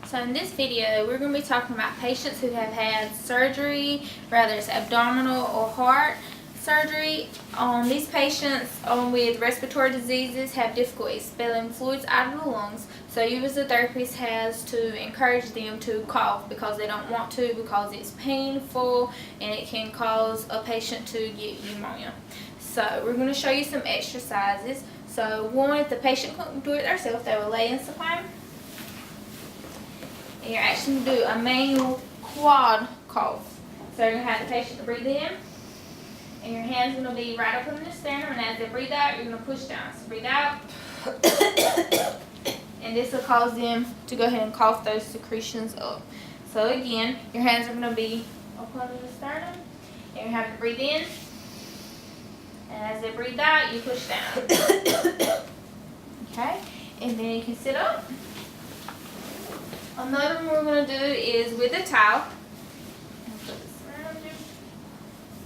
So in this video, we're going to be talking about patients who have had surgery, whether it's abdominal or heart surgery. These patients with respiratory diseases have difficulty expelling fluids out of the lungs. So you as a therapist has to encourage them to cough because they don't want to, because it's painful and it can cause a patient to get pneumonia. So we're going to show you some exercises. So one, if the patient couldn't do it themselves, they will lay in supine. And you're actually going to do a manual quad cough. So you're going to have the patient breathe in, and your hand's going to be right up in the sternum, and as they breathe out, you're going to push down. So breathe out, and this will cause them to go ahead and cough those secretions up. So again, your hands are going to be up under the sternum, and you have to breathe in, and as they breathe out, you push down. Okay, and then you can sit up. Another one we're going to do is with a towel. Put this around you.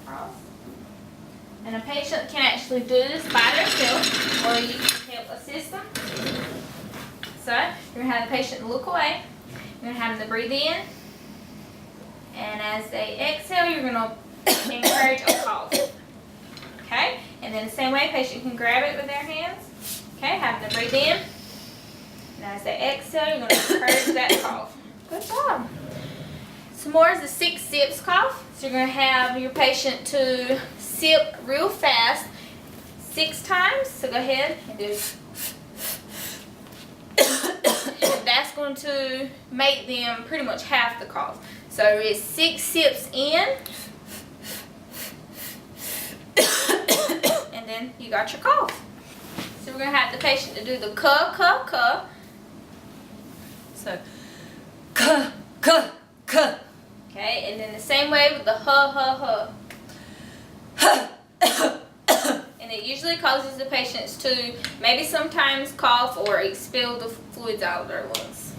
Cross. And a patient can actually do this by themselves, or you can help assist them. So you're going to have the patient look away. You're going to have them to breathe in. And as they exhale, you're going to encourage a cough. Okay? And then the same way, patient can grab it with their hands. Okay? Have them to breathe in. And as they exhale, you're going to encourage that cough. Good job. Some more is the 6 sips cough. So you're going to have your patient to sip real fast 6 times. So go ahead and do. And that's going to make them pretty much half the cough. So it's 6 sips in. And then you got your cough. So we're going to have the patient to do the cuh, cuh, cuh. So, cuh, cuh, cuh. Okay, and then the same way with the huh, huh, huh. And it usually causes the patients to maybe sometimes cough or expel the fluids out of their lungs.